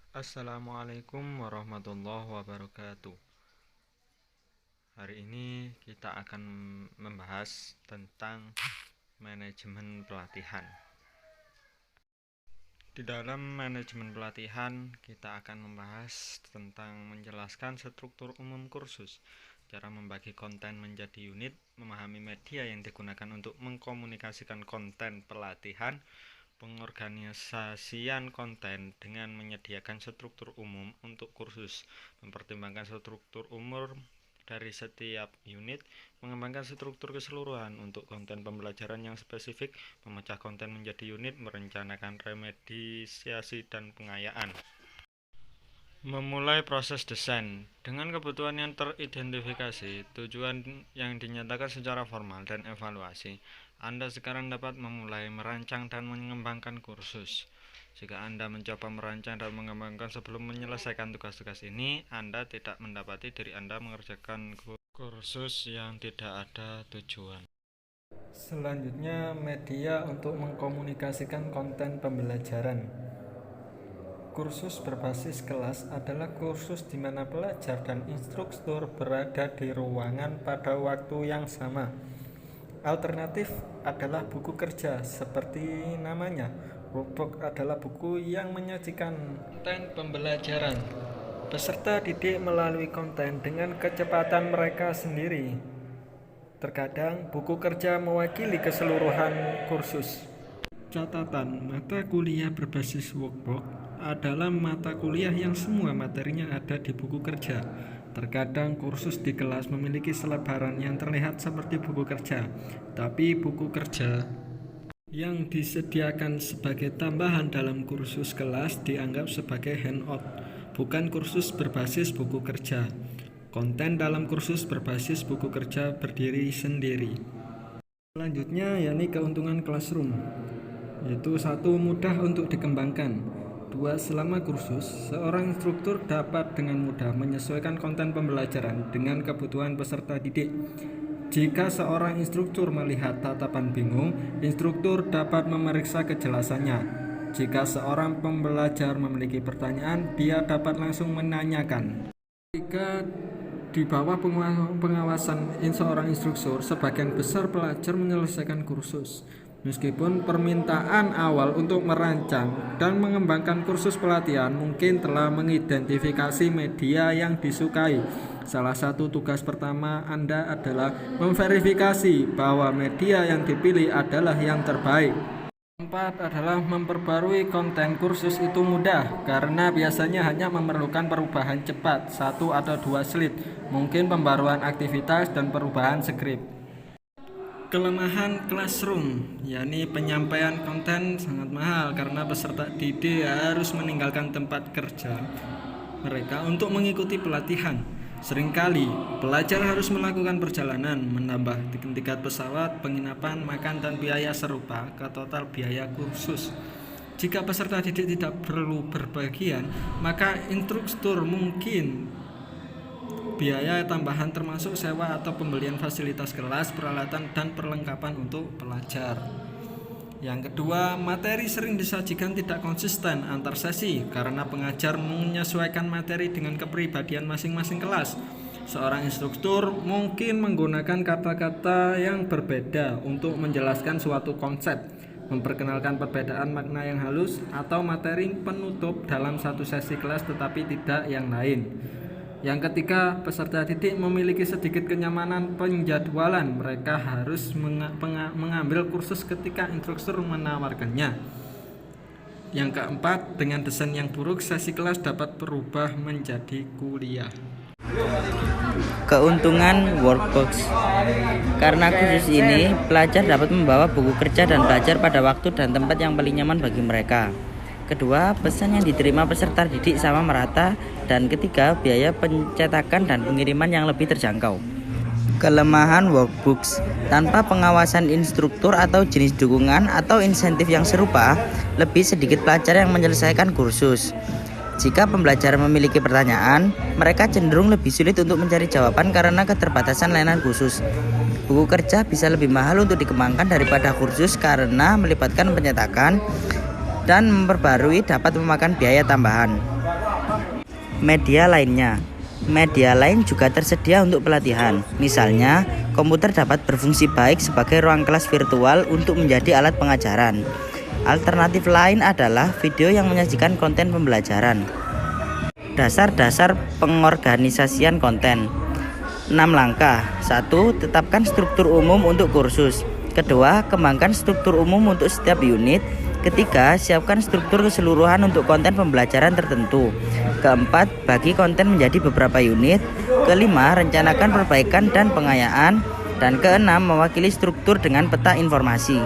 Assalamualaikum warahmatullahi wabarakatuh. Hari ini kita akan membahas tentang manajemen pelatihan. Di dalam manajemen pelatihan, kita akan membahas tentang menjelaskan struktur umum kursus, cara membagi konten menjadi unit, memahami media yang digunakan untuk mengkomunikasikan konten pelatihan, pengorganisasian konten dengan menyediakan struktur umum untuk kursus, mempertimbangkan struktur umur dari setiap unit, mengembangkan struktur keseluruhan untuk konten pembelajaran yang spesifik, memecah konten menjadi unit, merencanakan remediasi dan pengayaan. Memulai proses desain dengan kebutuhan yang teridentifikasi, tujuan yang dinyatakan secara formal, dan evaluasi. Anda sekarang dapat memulai merancang dan mengembangkan kursus. Jika Anda mencoba merancang dan mengembangkan sebelum menyelesaikan tugas-tugas ini, Anda tidak mendapati diri Anda mengerjakan kursus yang tidak ada tujuan. Selanjutnya, media untuk mengkomunikasikan konten pembelajaran. Kursus berbasis kelas adalah kursus di mana pelajar dan instruktur berada di ruangan pada waktu yang sama. Alternatif adalah buku kerja, seperti namanya. Workbook adalah buku yang menyajikan konten pembelajaran. Peserta didik melalui konten dengan kecepatan mereka sendiri. Terkadang buku kerja mewakili keseluruhan kursus. Catatan, mata kuliah berbasis workbook adalah mata kuliah yang semua materinya ada di buku kerja. Terkadang kursus di kelas memiliki selebaran yang terlihat seperti buku kerja, tapi buku kerja yang disediakan sebagai tambahan dalam kursus kelas dianggap sebagai handout, bukan kursus berbasis buku kerja. Konten dalam kursus berbasis buku kerja berdiri sendiri. Selanjutnya, yakni keuntungan classroom, yaitu 1. Mudah untuk dikembangkan. 2. Selama kursus, seorang instruktur dapat dengan mudah menyesuaikan konten pembelajaran dengan kebutuhan peserta didik. Jika seorang instruktur melihat tatapan bingung, instruktur dapat memeriksa kejelasannya. Jika seorang pembelajar memiliki pertanyaan, dia dapat langsung menanyakan. Jika di bawah pengawasan seorang instruktur, sebagian besar pelajar menyelesaikan kursus. Meskipun permintaan awal untuk merancang dan mengembangkan kursus pelatihan mungkin telah mengidentifikasi media yang disukai. Salah satu tugas pertama Anda adalah memverifikasi bahwa media yang dipilih adalah yang terbaik. 4 adalah memperbarui konten kursus itu mudah karena biasanya hanya memerlukan perubahan cepat 1 atau 2 slide, mungkin pembaruan aktivitas dan perubahan skrip. Kelemahan classroom, yakni penyampaian konten sangat mahal karena peserta didik harus meninggalkan tempat kerja mereka untuk mengikuti pelatihan. Seringkali pelajar harus melakukan perjalanan, menambah tiket pesawat, penginapan, makan, dan biaya serupa ke total biaya kursus. Jika peserta didik tidak perlu berbagian, maka instruktur mungkin biaya tambahan termasuk sewa atau pembelian fasilitas kelas, peralatan, dan perlengkapan untuk pelajar. Yang kedua, materi sering disajikan tidak konsisten antar sesi karena pengajar menyesuaikan materi dengan kepribadian masing-masing kelas. Seorang instruktur mungkin menggunakan kata-kata yang berbeda untuk menjelaskan suatu konsep, memperkenalkan perbedaan makna yang halus, atau materi penutup dalam satu sesi kelas tetapi tidak yang lain. Yang ketiga, peserta didik memiliki sedikit kenyamanan penjadwalan. Mereka harus mengambil kursus ketika instruktur menawarkannya. Yang keempat, dengan desain yang buruk, sesi kelas dapat berubah menjadi kuliah. Keuntungan workbox. Karena kursus ini, pelajar dapat membawa buku kerja dan belajar pada waktu dan tempat yang paling nyaman bagi mereka. Kedua, pesan yang diterima peserta didik sama merata. Dan ketiga, biaya pencetakan dan pengiriman yang lebih terjangkau. Kelemahan workbooks. Tanpa pengawasan instruktur atau jenis dukungan atau insentif yang serupa, lebih sedikit pelajar yang menyelesaikan kursus. Jika pembelajar memiliki pertanyaan, mereka cenderung lebih sulit untuk mencari jawaban karena keterbatasan layanan khusus. Buku kerja bisa lebih mahal untuk dikembangkan daripada kursus karena melibatkan pencetakan, dan memperbarui dapat memakan biaya tambahan. Media lainnya. Media lain juga tersedia untuk pelatihan. Misalnya, komputer dapat berfungsi baik sebagai ruang kelas virtual untuk menjadi alat pengajaran. Alternatif lain adalah video yang menyajikan konten pembelajaran. Dasar-dasar pengorganisasian konten. 6 langkah. 1. Tetapkan struktur umum untuk kursus. Kedua, kembangkan struktur umum untuk setiap unit. Ketiga, siapkan struktur keseluruhan untuk konten pembelajaran tertentu. Keempat, bagi konten menjadi beberapa unit. Kelima, rencanakan perbaikan dan pengayaan. Dan keenam, mewakili struktur dengan peta informasi.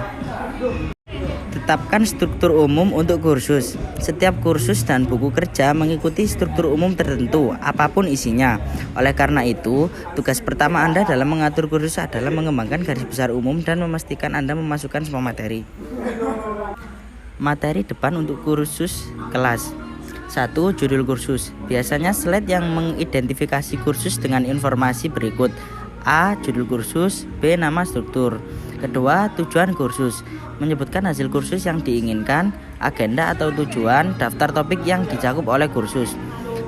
Tetapkan struktur umum untuk kursus. Setiap kursus dan buku kerja mengikuti struktur umum tertentu, apapun isinya. Oleh karena itu, tugas pertama Anda dalam mengatur kursus adalah mengembangkan garis besar umum dan memastikan Anda memasukkan semua materi. Materi depan untuk kursus kelas. 1. Judul kursus. Biasanya slide yang mengidentifikasi kursus dengan informasi berikut. A. Judul kursus. B. Nama struktur. Kedua, tujuan kursus. Menyebutkan hasil kursus yang diinginkan, agenda atau tujuan, daftar topik yang dicakup oleh kursus.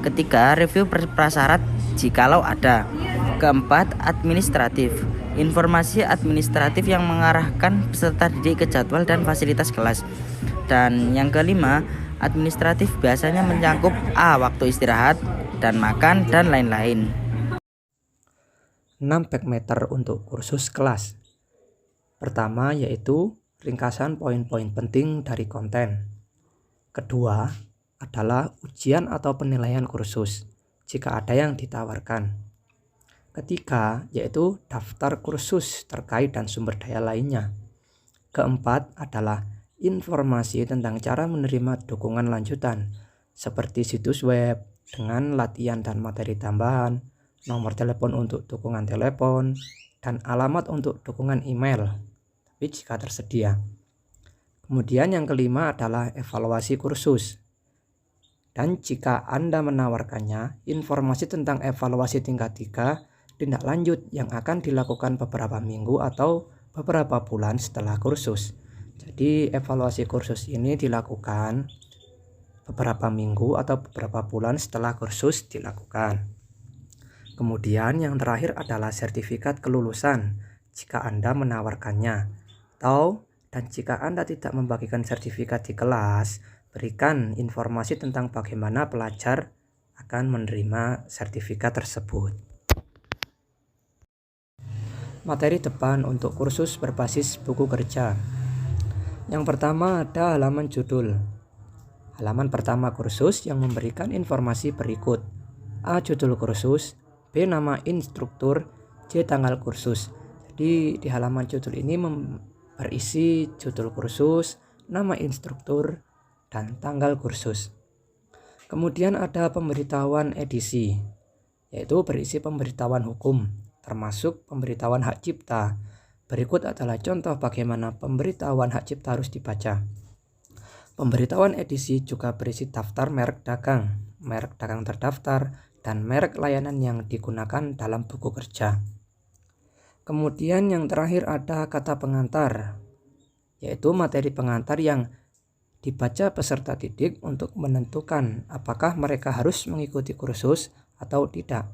Ketiga, review prasyarat jikalau ada. Keempat, administratif. Informasi administratif yang mengarahkan peserta didik ke jadwal dan fasilitas kelas. Dan yang kelima, administratif biasanya mencakup A. Waktu istirahat dan makan dan lain-lain. 6 backmeter untuk kursus kelas. Pertama yaitu ringkasan poin-poin penting dari konten. Kedua adalah ujian atau penilaian kursus jika ada yang ditawarkan. Ketiga yaitu daftar kursus terkait dan sumber daya lainnya. Keempat adalah informasi tentang cara menerima dukungan lanjutan seperti situs web dengan latihan dan materi tambahan, nomor telepon untuk dukungan telepon, dan alamat untuk dukungan email, tapi jika tersedia. Kemudian yang kelima adalah evaluasi kursus. Dan jika Anda menawarkannya, informasi tentang evaluasi tingkat 3 tindak lanjut yang akan dilakukan beberapa minggu atau beberapa bulan setelah kursus. Jadi evaluasi kursus ini dilakukan beberapa minggu atau beberapa bulan setelah kursus dilakukan. Kemudian yang terakhir adalah sertifikat kelulusan jika Anda menawarkannya. Dan jika Anda tidak membagikan sertifikat di kelas, berikan informasi tentang bagaimana pelajar akan menerima sertifikat tersebut. Materi depan untuk kursus berbasis buku kerja. Yang pertama ada halaman judul. Halaman pertama kursus yang memberikan informasi berikut. A. Judul kursus. B. Nama instruktur. C. Tanggal kursus. Jadi di halaman judul ini berisi judul kursus, nama instruktur, dan tanggal kursus. Kemudian ada pemberitahuan edisi, yaitu berisi pemberitahuan hukum, termasuk pemberitahuan hak cipta. Berikut adalah contoh bagaimana pemberitahuan hak cipta harus dibaca. Pemberitahuan edisi juga berisi daftar merek dagang terdaftar, dan merek layanan yang digunakan dalam buku kerja. Kemudian yang terakhir ada kata pengantar, yaitu materi pengantar yang dibaca peserta didik untuk menentukan apakah mereka harus mengikuti kursus atau tidak.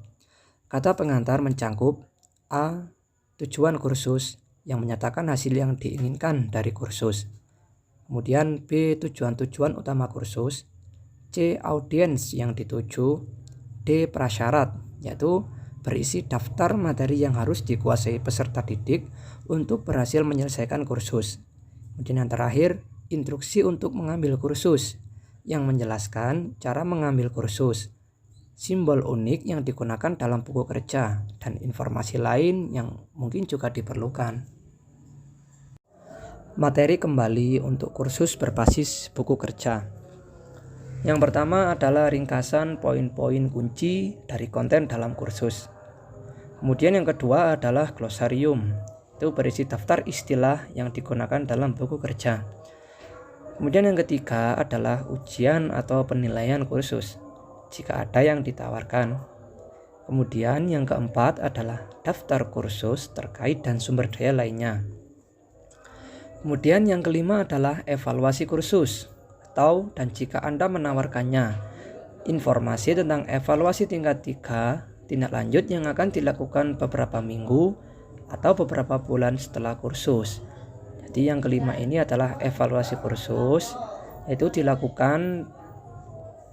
Kata pengantar mencangkup A. Tujuan kursus yang menyatakan hasil yang diinginkan dari kursus. Kemudian B. Tujuan-tujuan utama kursus. C. Audiens yang dituju. D. Prasyarat, yaitu berisi daftar materi yang harus dikuasai peserta didik untuk berhasil menyelesaikan kursus. Kemudian yang terakhir, instruksi untuk mengambil kursus yang menjelaskan cara mengambil kursus, simbol unik yang digunakan dalam buku kerja, dan informasi lain yang mungkin juga diperlukan. Materi kembali untuk kursus berbasis buku kerja. Yang pertama adalah ringkasan poin-poin kunci dari konten dalam kursus. Kemudian yang kedua adalah glosarium, itu berisi daftar istilah yang digunakan dalam buku kerja. Kemudian yang ketiga adalah ujian atau penilaian kursus, jika ada yang ditawarkan. Kemudian yang keempat adalah daftar kursus terkait dan sumber daya lainnya. Kemudian yang kelima adalah evaluasi kursus. atau dan jika Anda menawarkannya informasi tentang evaluasi tingkat 3, tindak lanjut yang akan dilakukan beberapa minggu atau beberapa bulan setelah kursus. Jadi yang kelima ini adalah evaluasi kursus, yaitu dilakukan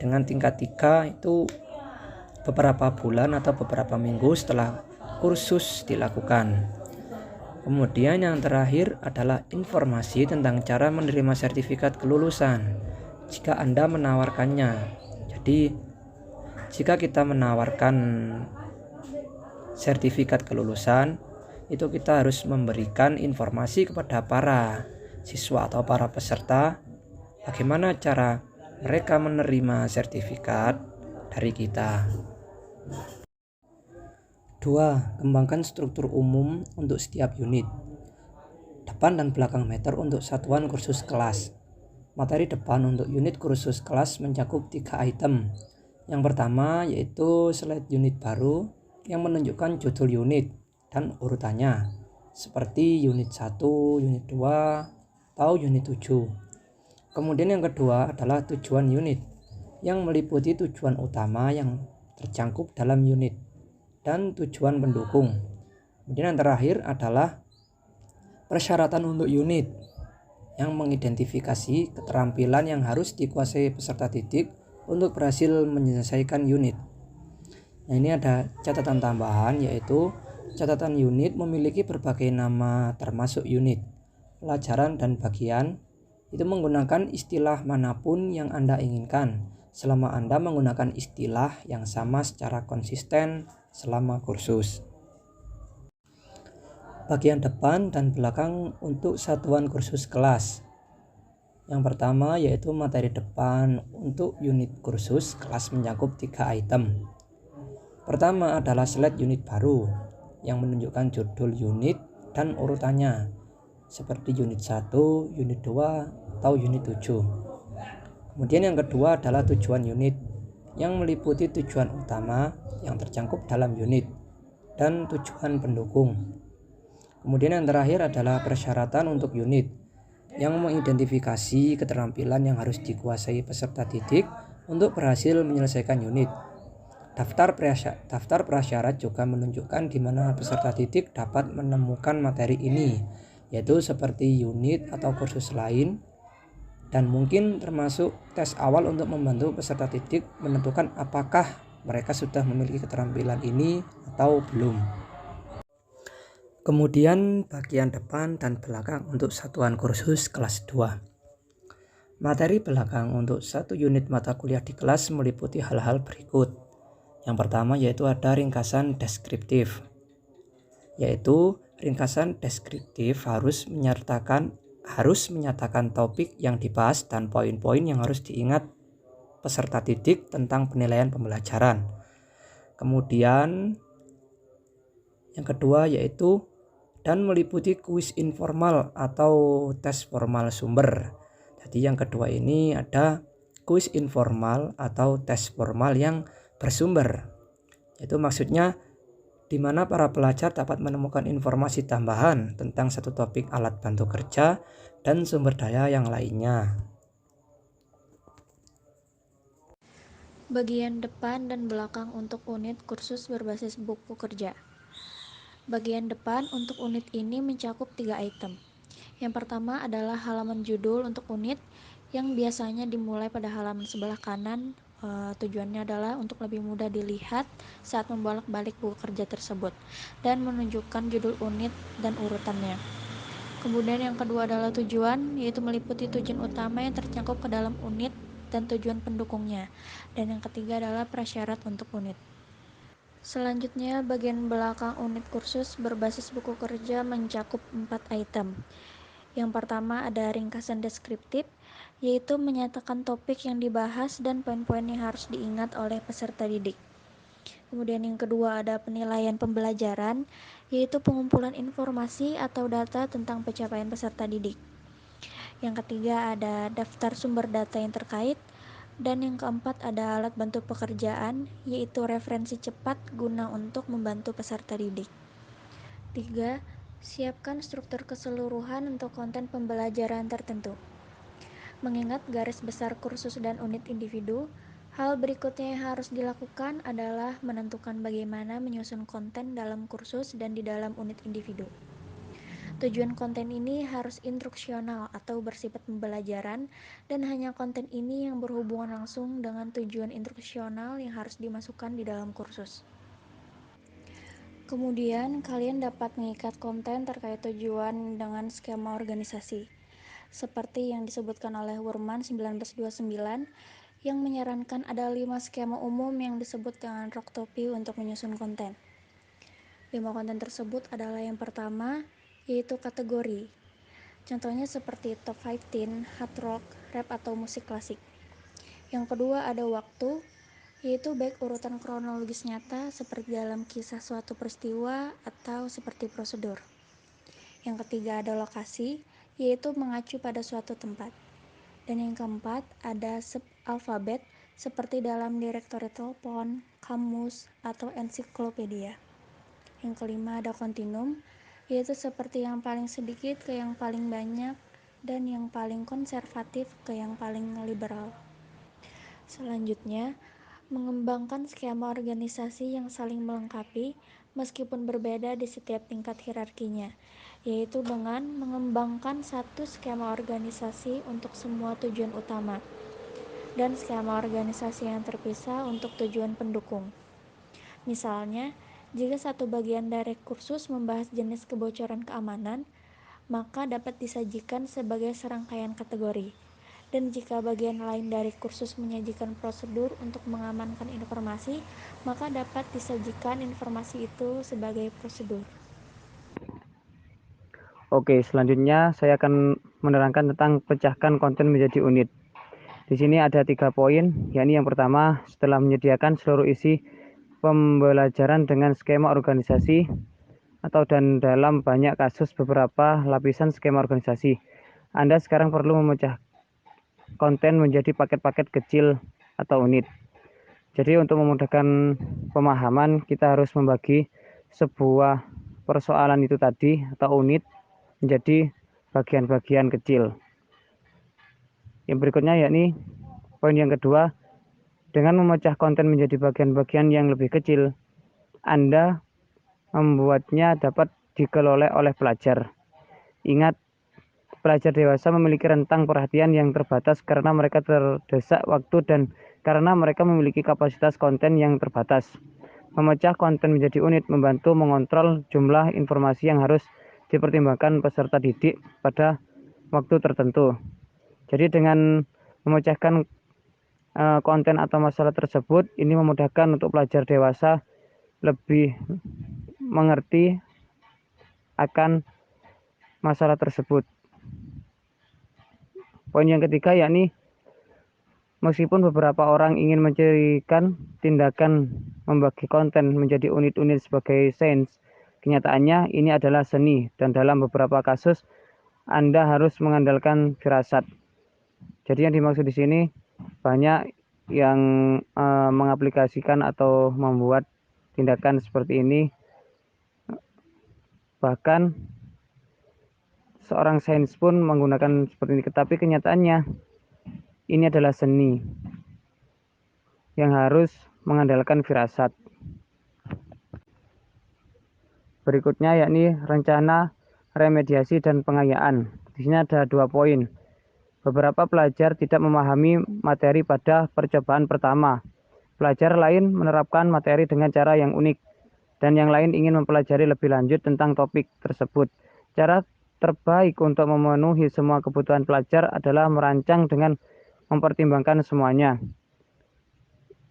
dengan tingkat 3 itu beberapa bulan atau beberapa minggu setelah kursus dilakukan. Kemudian yang terakhir adalah informasi tentang cara menerima sertifikat kelulusan jika Anda menawarkannya. Jadi jika kita menawarkan sertifikat kelulusan, itu kita harus memberikan informasi kepada para siswa atau para peserta bagaimana cara mereka menerima sertifikat dari kita. 2. Kembangkan struktur umum untuk setiap unit. Depan dan belakang meter untuk satuan kursus kelas. Materi depan untuk unit kursus kelas mencakup 3 item. Yang pertama yaitu slide unit baru yang menunjukkan judul unit dan urutannya, seperti unit 1, unit 2, atau unit 7. Kemudian yang kedua adalah tujuan unit yang meliputi tujuan utama yang tercangkup dalam unit dan tujuan pendukung. Kemudian yang terakhir adalah persyaratan untuk unit yang mengidentifikasi keterampilan yang harus dikuasai peserta didik untuk berhasil menyelesaikan unit. Nah, ini ada catatan tambahan, yaitu catatan unit memiliki berbagai nama termasuk unit, pelajaran dan bagian. Itu menggunakan istilah manapun yang Anda inginkan selama Anda menggunakan istilah yang sama secara konsisten selama kursus. Bagian depan dan belakang untuk satuan kursus kelas. Yang pertama yaitu materi depan untuk unit kursus kelas mencakup 3 item. Pertama adalah slide unit baru yang menunjukkan judul unit dan urutannya, seperti unit 1, unit 2, atau unit 7. Kemudian yang kedua adalah tujuan unit yang meliputi tujuan utama yang tercangkup dalam unit dan tujuan pendukung. Kemudian yang terakhir adalah persyaratan untuk unit yang mengidentifikasi keterampilan yang harus dikuasai peserta didik untuk berhasil menyelesaikan unit. Daftar prasyarat juga menunjukkan di mana peserta didik dapat menemukan materi ini, yaitu seperti unit atau kursus lain, dan mungkin termasuk tes awal untuk membantu peserta didik menentukan apakah mereka sudah memiliki keterampilan ini atau belum. Kemudian bagian depan dan belakang untuk satuan kursus kelas 2. Materi belakang untuk satu unit mata kuliah di kelas meliputi hal-hal berikut. Yang pertama yaitu ada ringkasan deskriptif, yaitu ringkasan deskriptif harus menyatakan topik yang dibahas dan poin-poin yang harus diingat peserta didik tentang penilaian pembelajaran. Kemudian yang kedua yaitu dan meliputi kuis informal atau tes formal sumber. Jadi yang kedua ini ada kuis informal atau tes formal yang bersumber. Itu maksudnya di mana para pelajar dapat menemukan informasi tambahan tentang satu topik alat bantu kerja dan sumber daya yang lainnya. Bagian depan dan belakang untuk unit kursus berbasis buku kerja. Bagian depan untuk unit ini mencakup 3 item. Yang pertama adalah halaman judul untuk unit yang biasanya dimulai pada halaman sebelah kanan. Tujuannya adalah untuk lebih mudah dilihat saat membolak-balik buku kerja tersebut dan menunjukkan judul unit dan urutannya. Kemudian yang kedua adalah tujuan, yaitu meliputi tujuan utama yang tercakup ke dalam unit dan tujuan pendukungnya. Dan yang ketiga adalah prasyarat untuk unit. Selanjutnya, bagian belakang unit kursus berbasis buku kerja mencakup 4 item. Yang pertama ada ringkasan deskriptif, yaitu menyatakan topik yang dibahas dan poin-poin yang harus diingat oleh peserta didik. Kemudian yang kedua ada penilaian pembelajaran, yaitu pengumpulan informasi atau data tentang pencapaian peserta didik. Yang ketiga ada daftar sumber data yang terkait, dan yang keempat ada alat bantu pekerjaan, yaitu referensi cepat guna untuk membantu peserta didik. 3. Siapkan struktur keseluruhan untuk konten pembelajaran tertentu. Mengingat garis besar kursus dan unit individu, hal berikutnya yang harus dilakukan adalah menentukan bagaimana menyusun konten dalam kursus dan di dalam unit individu. Tujuan konten ini harus instruksional atau bersifat pembelajaran, dan hanya konten ini yang berhubungan langsung dengan tujuan instruksional yang harus dimasukkan di dalam kursus. Kemudian, kalian dapat mengikat konten terkait tujuan dengan skema organisasi, seperti yang disebutkan oleh Wurman 1929, yang menyarankan ada 5 skema umum yang disebut dengan rock topi untuk menyusun konten. 5 konten tersebut adalah yang pertama, yaitu kategori. Contohnya seperti top 15, hard rock, rap atau musik klasik. Yang kedua ada waktu, yaitu baik urutan kronologis nyata seperti dalam kisah suatu peristiwa atau seperti prosedur. Yang ketiga ada lokasi, yaitu mengacu pada suatu tempat. Dan yang keempat ada sub-alfabet seperti dalam direktori telepon, kamus, atau ensiklopedia. Yang kelima ada kontinum, yaitu seperti yang paling sedikit ke yang paling banyak dan yang paling konservatif ke yang paling liberal. Selanjutnya, mengembangkan skema organisasi yang saling melengkapi meskipun berbeda di setiap tingkat hierarkinya, yaitu dengan mengembangkan satu skema organisasi untuk semua tujuan utama dan skema organisasi yang terpisah untuk tujuan pendukung. Misalnya, jika satu bagian dari kursus membahas jenis kebocoran keamanan, maka dapat disajikan sebagai serangkaian kategori. Dan jika bagian lain dari kursus menyajikan prosedur untuk mengamankan informasi, maka dapat disajikan informasi itu sebagai prosedur. Oke, selanjutnya saya akan menerangkan tentang pecahkan konten menjadi unit. Di sini ada 3 poin, yakni yang pertama, setelah menyediakan seluruh isi pembelajaran dengan skema organisasi dan dalam banyak kasus beberapa lapisan skema organisasi, Anda sekarang perlu memecah konten menjadi paket-paket kecil atau unit. Jadi untuk memudahkan pemahaman, kita harus membagi sebuah persoalan itu tadi atau unit menjadi bagian-bagian kecil. Yang berikutnya yakni poin yang kedua, dengan memecah konten menjadi bagian-bagian yang lebih kecil, Anda membuatnya dapat dikelola oleh pelajar. Ingat, pelajar dewasa memiliki rentang perhatian yang terbatas karena mereka terdesak waktu dan karena mereka memiliki kapasitas konten yang terbatas. Memecah konten menjadi unit membantu mengontrol jumlah informasi yang harus dipertimbangkan peserta didik pada waktu tertentu. Jadi dengan memecahkan konten atau masalah tersebut, ini memudahkan untuk pelajar dewasa lebih mengerti akan masalah tersebut. Poin yang ketiga yakni meskipun beberapa orang ingin mencirikan tindakan membagi konten menjadi unit-unit sebagai sains, kenyataannya ini adalah seni dan dalam beberapa kasus Anda harus mengandalkan firasat. Jadi yang dimaksud di sini banyak yang mengaplikasikan atau membuat tindakan seperti ini, bahkan seorang sains pun menggunakan seperti ini, tetapi kenyataannya ini adalah seni yang harus mengandalkan firasat. Berikutnya yakni rencana, remediasi, dan pengayaan. Di sini ada 2 poin. Beberapa pelajar tidak memahami materi pada percobaan pertama. Pelajar lain menerapkan materi dengan cara yang unik, dan yang lain ingin mempelajari lebih lanjut tentang topik tersebut. Cara terbaik untuk memenuhi semua kebutuhan pelajar adalah merancang dengan mempertimbangkan semuanya.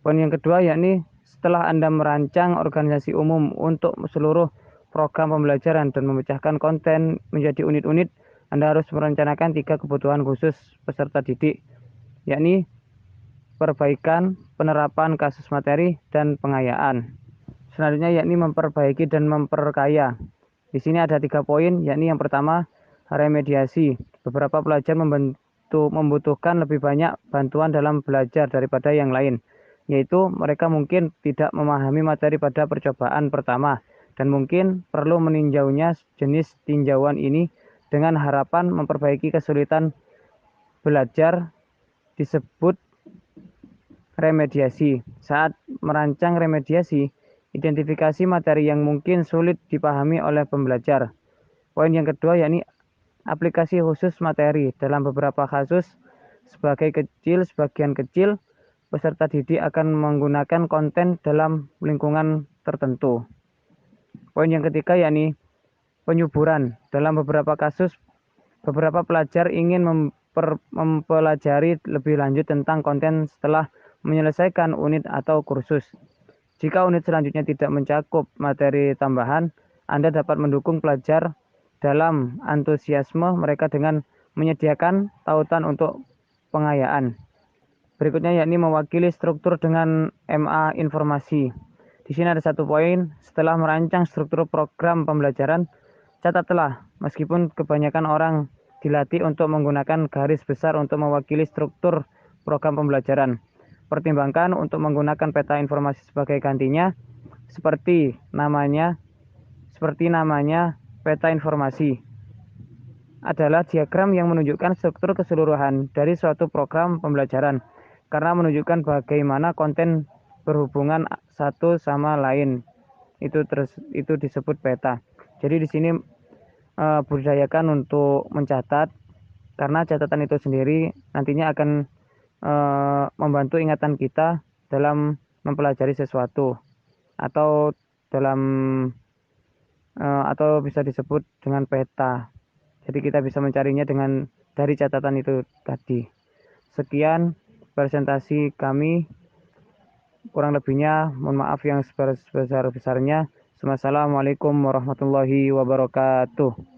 Poin yang kedua yakni setelah Anda merancang organisasi umum untuk seluruh program pembelajaran dan memecahkan konten menjadi unit-unit, Anda harus merencanakan 3 kebutuhan khusus peserta didik, yakni perbaikan, penerapan kasus materi, dan pengayaan. Selanjutnya yakni memperbaiki dan memperkaya. Di sini ada 3 poin, yakni yang pertama, remediasi. Beberapa pelajar membutuhkan lebih banyak bantuan dalam belajar daripada yang lain, yaitu mereka mungkin tidak memahami materi pada percobaan pertama dan mungkin perlu meninjaunya jenis tinjauan ini dengan harapan memperbaiki kesulitan belajar disebut remediasi. Saat merancang remediasi, identifikasi materi yang mungkin sulit dipahami oleh pembelajar. Poin yang kedua yakni aplikasi khusus materi. Dalam beberapa kasus, sebagian kecil peserta didik akan menggunakan konten dalam lingkungan tertentu. Poin yang ketiga yakni penyuburan. Dalam beberapa kasus, beberapa pelajar ingin mempelajari lebih lanjut tentang konten setelah menyelesaikan unit atau kursus. Jika unit selanjutnya tidak mencakup materi tambahan, Anda dapat mendukung pelajar dalam antusiasme mereka dengan menyediakan tautan untuk pengayaan. Berikutnya yakni mewakili struktur dengan MA informasi. Di sini ada satu poin, setelah merancang struktur program pembelajaran, catatlah, meskipun kebanyakan orang dilatih untuk menggunakan garis besar untuk mewakili struktur program pembelajaran. Pertimbangkan untuk menggunakan peta informasi sebagai gantinya, seperti namanya peta informasi adalah diagram yang menunjukkan struktur keseluruhan dari suatu program pembelajaran karena menunjukkan bagaimana konten berhubungan satu sama lain. Itu disebut peta. Jadi di sini budayakan untuk mencatat, karena catatan itu sendiri nantinya akan membantu ingatan kita dalam mempelajari sesuatu atau atau bisa disebut dengan peta. Jadi kita bisa mencarinya dari catatan itu tadi. Sekian presentasi kami, kurang lebihnya mohon maaf yang sebesar-besarnya. Wassalamualaikum warahmatullahi wabarakatuh.